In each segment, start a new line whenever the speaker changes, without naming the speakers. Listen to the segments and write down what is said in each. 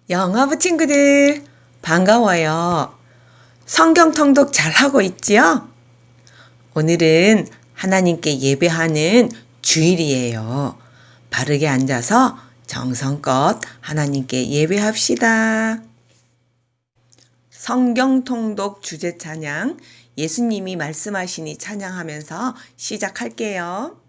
영어부 친구들 반가워요. 성경 통독 잘하고 있지요? 오늘은 하나님께 예배하는 주일이에요. 바르게 앉아서 정성껏 하나님께 예배합시다. 성경 통독 주제 찬양, 예수님이 말씀하시니 찬양하면서 시작할게요.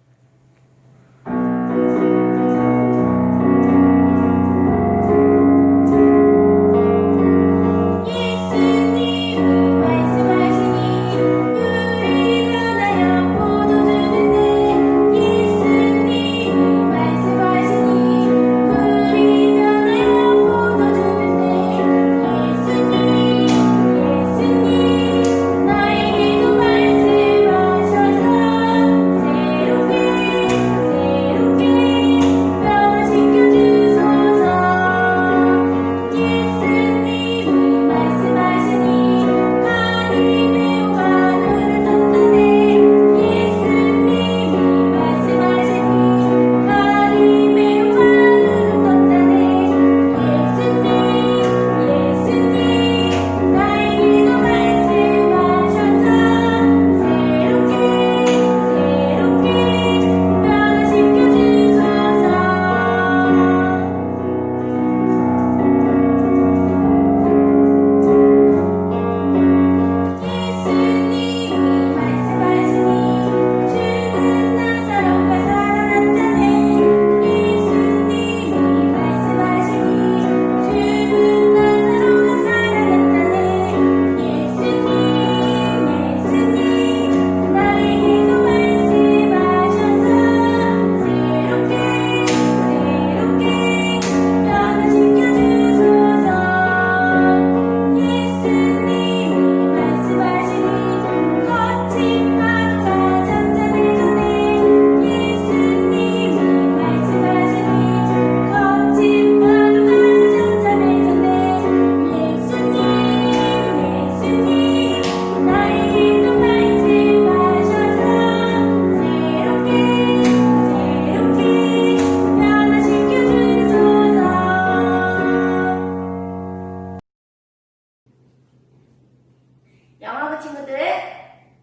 영어부 친구들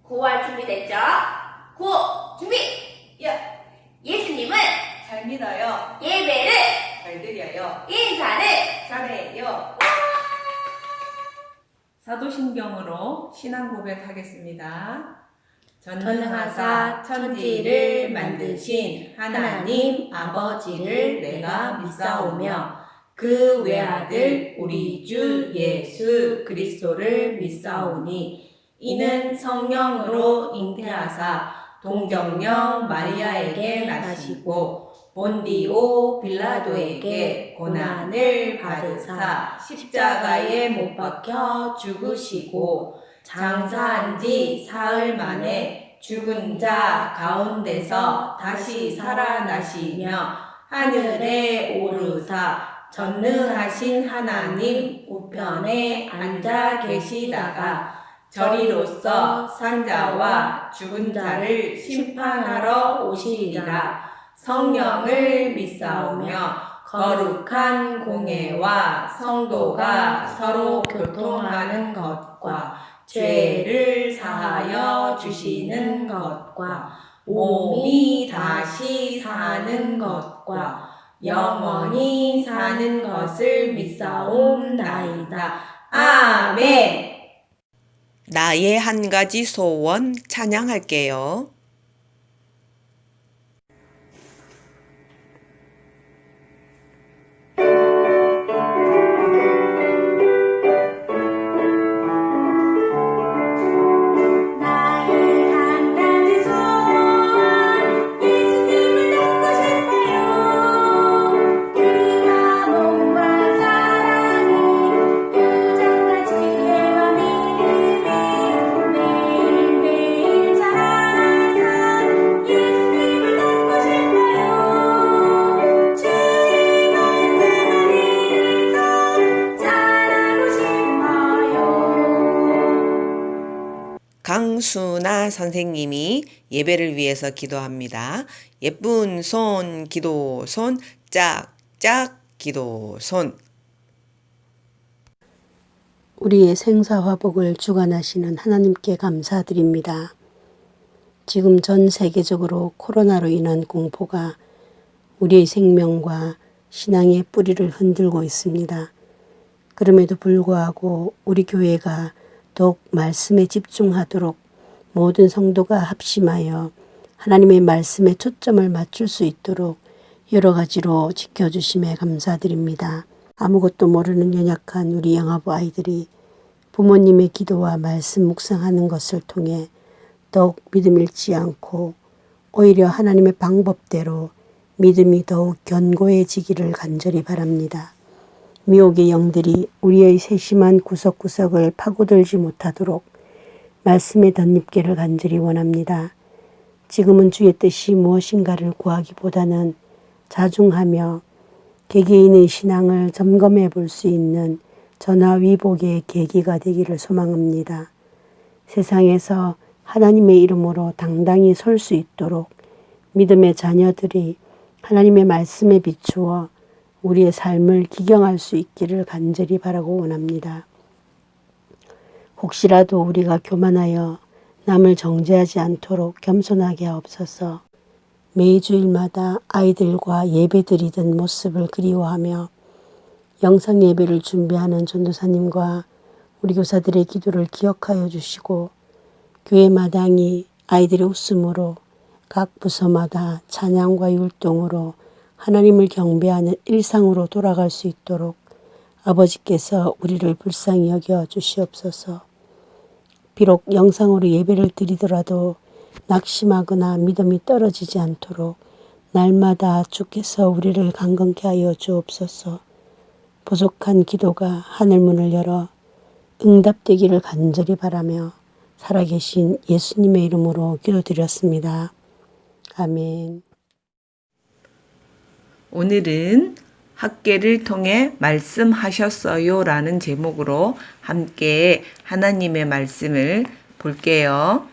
구호할 준비 됐죠? 구호 준비! 예수님은
잘 믿어요.
예배를
잘 드려요.
인사를
잘해요. 사도신경으로 신앙 고백하겠습니다.
전능하사 천지를 만드신 하나님 아버지를 내가 믿사오며 그 외아들 우리 주 예수 그리스도를 믿사오니 이는 성령으로 잉태하사 동정녀 마리아에게 나시고 본디오 빌라도에게 고난을 받으사 십자가에 못 박혀 죽으시고 장사한 지 사흘 만에 죽은 자 가운데서 다시 살아나시며 하늘에 오르사 전능하신 하나님 우편에 앉아 계시다가 저리로서 산자와 죽은 자를 심판하러 오시리라. 성령을 믿사오며 거룩한 공예와 성도가 서로 교통하는 것과 죄를 사하여 주시는 것과 몸이 다시 사는 것과 영원히 사는 것을 믿사옵나이다. 아멘.
나의 한 가지 소원 찬양할게요. 강수나 선생님이 예배를 위해서 기도합니다. 예쁜 손, 기도 손, 짝짝 기도 손.
우리의 생사화복을 주관하시는 하나님께 감사드립니다. 지금 전 세계적으로 코로나로 인한 공포가 우리의 생명과 신앙의 뿌리를 흔들고 있습니다. 그럼에도 불구하고 우리 교회가 더욱 말씀에 집중하도록 모든 성도가 합심하여 하나님의 말씀에 초점을 맞출 수 있도록 여러 가지로 지켜주심에 감사드립니다. 아무것도 모르는 연약한 우리 영아부 아이들이 부모님의 기도와 말씀 묵상하는 것을 통해 더욱 믿음 잃지 않고 오히려 하나님의 방법대로 믿음이 더욱 견고해지기를 간절히 바랍니다. 미혹의 영들이 우리의 세심한 구석구석을 파고들지 못하도록 말씀의 덧입기를 간절히 원합니다. 지금은 주의 뜻이 무엇인가를 구하기보다는 자중하며 개개인의 신앙을 점검해 볼 수 있는 전화위복의 계기가 되기를 소망합니다. 세상에서 하나님의 이름으로 당당히 설 수 있도록 믿음의 자녀들이 하나님의 말씀에 비추어 우리의 삶을 기경할 수 있기를 간절히 바라고 원합니다. 혹시라도 우리가 교만하여 남을 정죄하지 않도록 겸손하게 하옵소서. 매주일마다 아이들과 예배드리던 모습을 그리워하며 영상 예배를 준비하는 전도사님과 우리 교사들의 기도를 기억하여 주시고 교회 마당이 아이들의 웃음으로 각 부서마다 찬양과 율동으로 하나님을 경배하는 일상으로 돌아갈 수 있도록 아버지께서 우리를 불쌍히 여겨 주시옵소서. 비록 영상으로 예배를 드리더라도 낙심하거나 믿음이 떨어지지 않도록 날마다 주께서 우리를 강건케 하여 주옵소서. 부족한 기도가 하늘문을 열어 응답되기를 간절히 바라며 살아계신 예수님의 이름으로 기도드렸습니다. 아멘.
오늘은 학계를 통해 말씀하셨어요 라는 제목으로 함께 하나님의 말씀을 볼게요.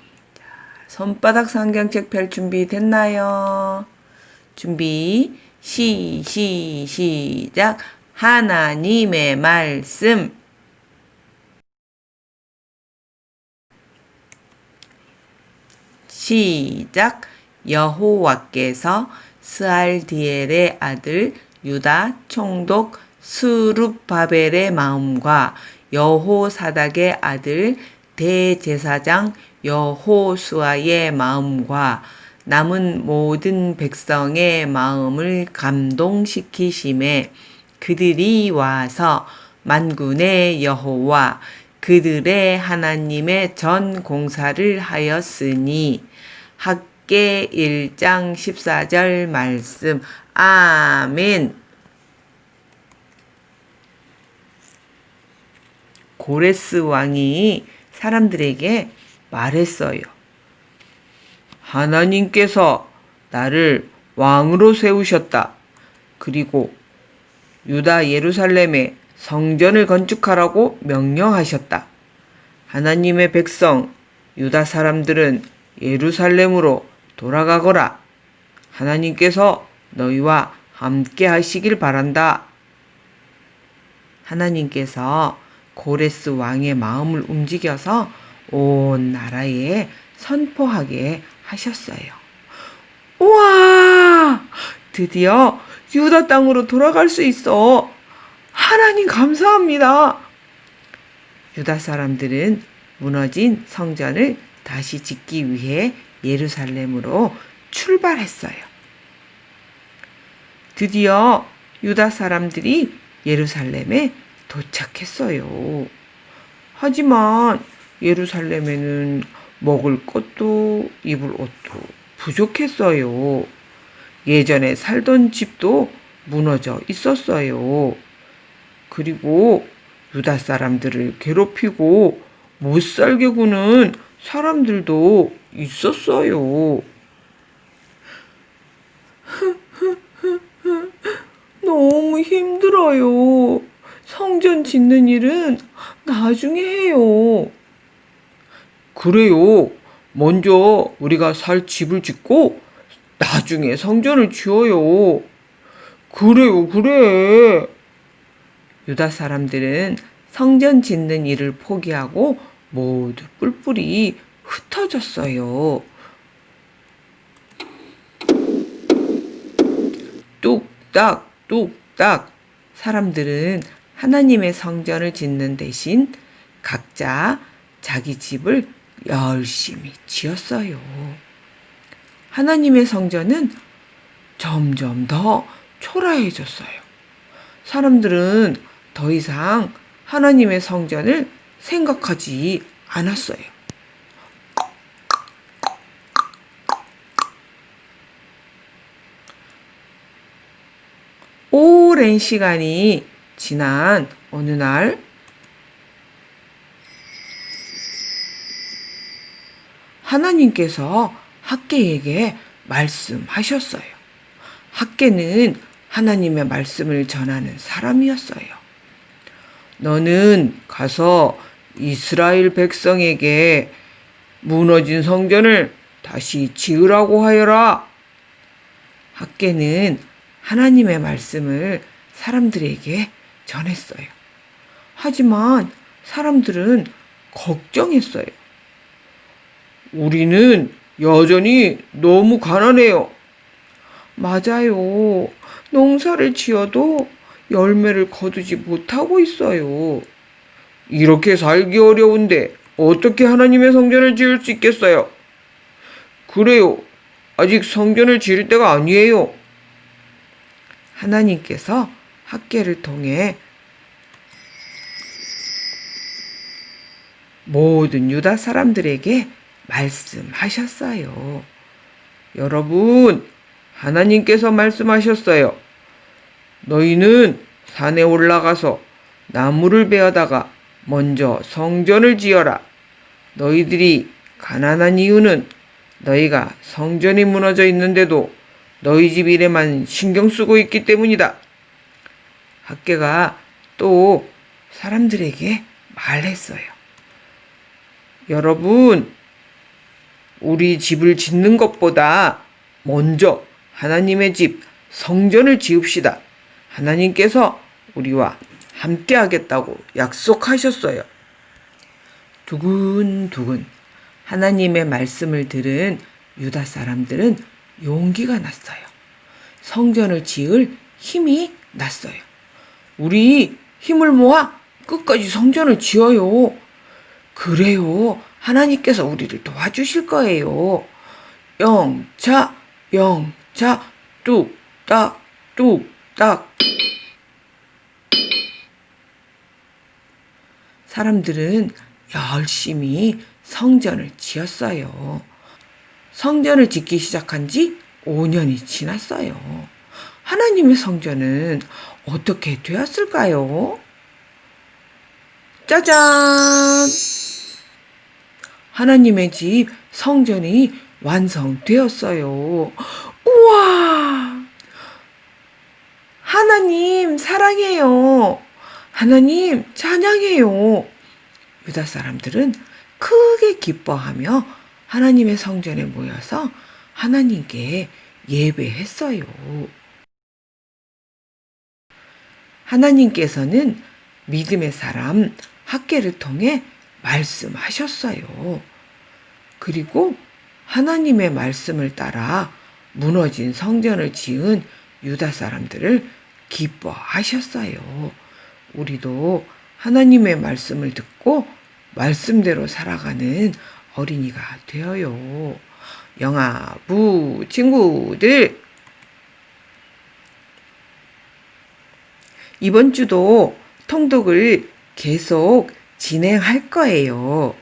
손바닥 성경책 펼 준비 됐나요? 준비 시작. 하나님의 말씀. 시작. 여호와께서 스알디엘의 아들 유다 총독 스룹바벨의 마음과 여호사닥의 아들 대제사장 여호수아의 마음과 남은 모든 백성의 마음을 감동시키심에 그들이 와서 만군의 여호와 그들의 하나님의 전 공사를 하였으니. 학계 1장 14절 말씀. 아멘. 고레스 왕이 사람들에게 말했어요. 하나님께서 나를 왕으로 세우셨다. 그리고 유다 예루살렘에 성전을 건축하라고 명령하셨다. 하나님의 백성 유다 사람들은 예루살렘으로 돌아가거라. 하나님께서 너희와 함께 하시길 바란다. 하나님께서 고레스 왕의 마음을 움직여서 온 나라에 선포하게 하셨어요. 우와! 드디어 유다 땅으로 돌아갈 수 있어. 하나님 감사합니다. 유다 사람들은 무너진 성전을 다시 짓기 위해 예루살렘으로 출발했어요. 드디어 유다 사람들이 예루살렘에 도착했어요. 하지만 예루살렘에는 먹을 것도 입을 옷도 부족했어요. 예전에 살던 집도 무너져 있었어요. 그리고 유다 사람들을 괴롭히고 못 살게 구는 사람들도 있었어요. 너무 힘들어요. 성전 짓는 일은 나중에 해요. 그래요. 먼저 우리가 살 집을 짓고 나중에 성전을 지어요. 그래요, 그래. 유다 사람들은 성전 짓는 일을 포기하고 모두 뿔뿔이 흩어졌어요. 뚝딱 뚝딱 사람들은 하나님의 성전을 짓는 대신 각자 자기 집을 열심히 지었어요. 하나님의 성전은 점점 더 초라해졌어요. 사람들은 더 이상 하나님의 성전을 생각하지 않았어요. 오랜 시간이 지난 어느 날 하나님께서 학개에게 말씀하셨어요. 학개는 하나님의 말씀을 전하는 사람이었어요. 너는 가서 이스라엘 백성에게 무너진 성전을 다시 지으라고 하여라. 학개는 하나님의 말씀을 사람들에게 전했어요. 하지만 사람들은 걱정했어요. 우리는 여전히 너무 가난해요. 맞아요. 농사를 지어도 열매를 거두지 못하고 있어요. 이렇게 살기 어려운데 어떻게 하나님의 성전을 지을 수 있겠어요? 그래요. 아직 성전을 지을 때가 아니에요. 하나님께서 학개를 통해 모든 유다 사람들에게 말씀하셨어요. 여러분, 하나님께서 말씀하셨어요. 너희는 산에 올라가서 나무를 베어다가 먼저 성전을 지어라. 너희들이 가난한 이유는 너희가 성전이 무너져 있는데도 너희 집 일에만 신경 쓰고 있기 때문이다. 학개가 또 사람들에게 말했어요. 여러분, 우리 집을 짓는 것보다 먼저 하나님의 집, 성전을 지읍시다. 하나님께서 우리와 함께 하겠다고 약속하셨어요. 두근두근 하나님의 말씀을 들은 유다 사람들은 용기가 났어요. 성전을 지을 힘이 났어요. 우리 힘을 모아 끝까지 성전을 지어요. 그래요. 하나님께서 우리를 도와주실 거예요. 영차, 영차, 뚝딱, 뚝딱. 사람들은 열심히 성전을 지었어요. 성전을 짓기 시작한 지 5년이 지났어요. 하나님의 성전은 어떻게 되었을까요? 짜잔! 하나님의 집 성전이 완성되었어요. 우와! 하나님 사랑해요. 하나님 찬양해요. 유다 사람들은 크게 기뻐하며 하나님의 성전에 모여서 하나님께 예배했어요. 하나님께서는 믿음의 사람 학개를 통해 말씀하셨어요. 그리고 하나님의 말씀을 따라 무너진 성전을 지은 유다 사람들을 기뻐하셨어요. 우리도 하나님의 말씀을 듣고 말씀대로 살아가는 어린이가 되어요. 영아부 친구들, 이번 주도 통독을 계속 진행할 거예요.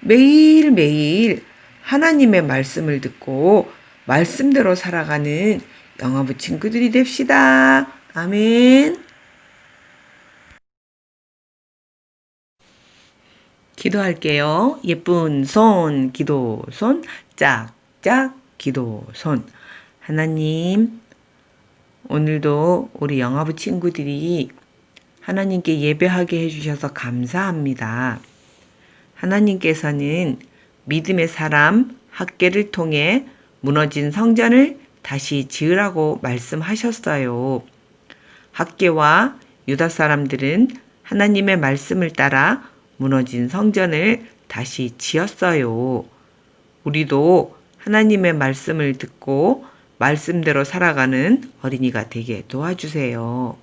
매일매일 하나님의 말씀을 듣고 말씀대로 살아가는 영아부 친구들이 됩시다. 아멘. 기도할게요. 예쁜 손, 기도 손, 짝짝 기도 손. 하나님, 오늘도 우리 영아부 친구들이 하나님께 예배하게 해주셔서 감사합니다. 하나님께서는 믿음의 사람 학개를 통해 무너진 성전을 다시 지으라고 말씀하셨어요. 학개와 유다 사람들은 하나님의 말씀을 따라 무너진 성전을 다시 지었어요. 우리도 하나님의 말씀을 듣고 말씀대로 살아가는 어린이가 되게 도와주세요.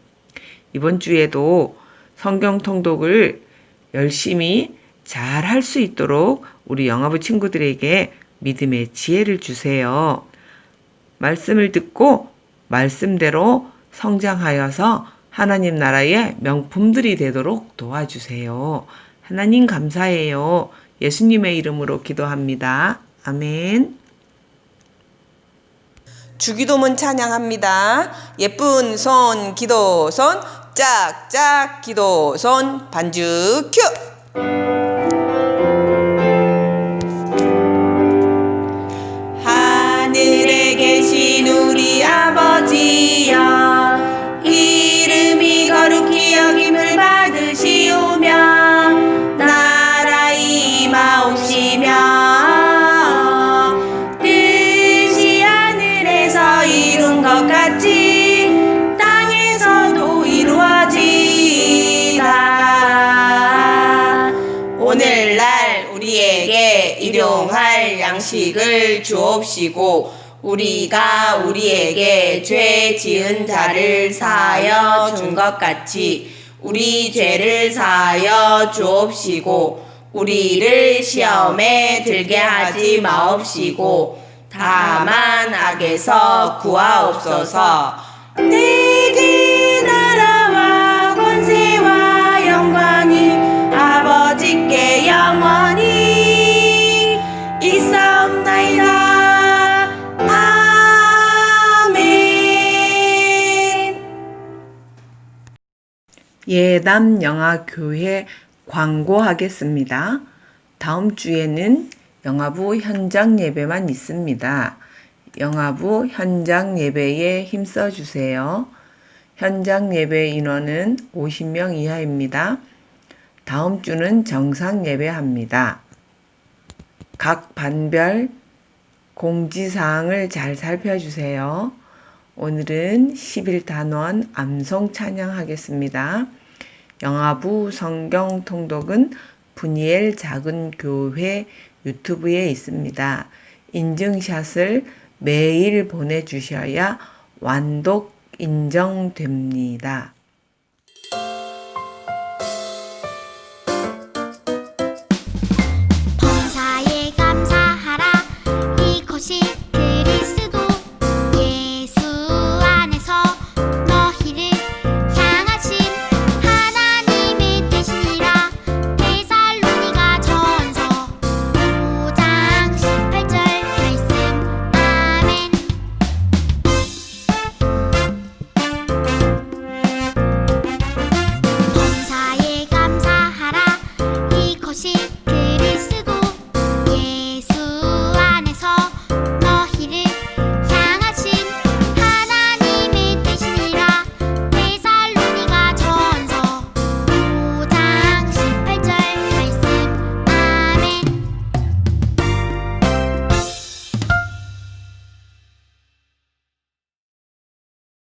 이번 주에도 성경 통독을 열심히 잘 할 수 있도록 우리 영아부 친구들에게 믿음의 지혜를 주세요. 말씀을 듣고 말씀대로 성장하여서 하나님 나라의 명품들이 되도록 도와주세요. 하나님 감사해요. 예수님의 이름으로 기도합니다. 아멘. 주기도문 찬양합니다. 예쁜 손 기도손 짝짝 기도손 반주 큐. 하늘에 계신 우리 아버지여 이름이 거룩히 여김을 받으시오며 나라의 임하옵시며 뜻이 하늘에서 이룬 것 같이 땅에서도 이루어지이다. 오늘날 우리에게 일용할 양식을 주옵시고 우리가 우리에게 죄 지은 자를 사하여 준 것 같이 우리 죄를 사하여 주옵시고 우리를 시험에 들게 하지 마옵시고 다만 악에서 구하옵소서. 내게 나라와 권세와 영광이 아버지께 영원히 있사옵나이다. 예담 영아교회 광고하겠습니다. 다음 주에는 영아부 현장 예배만 있습니다. 영아부 현장 예배에 힘써 주세요. 현장 예배 인원은 50명 이하입니다. 다음 주는 정상 예배합니다. 각 반별 공지사항을 잘 살펴주세요. 오늘은 11단원 암송 찬양하겠습니다. 영아부 성경 통독은 분이엘 작은 교회 유튜브에 있습니다. 인증샷을 매일 보내주셔야 완독 인정됩니다.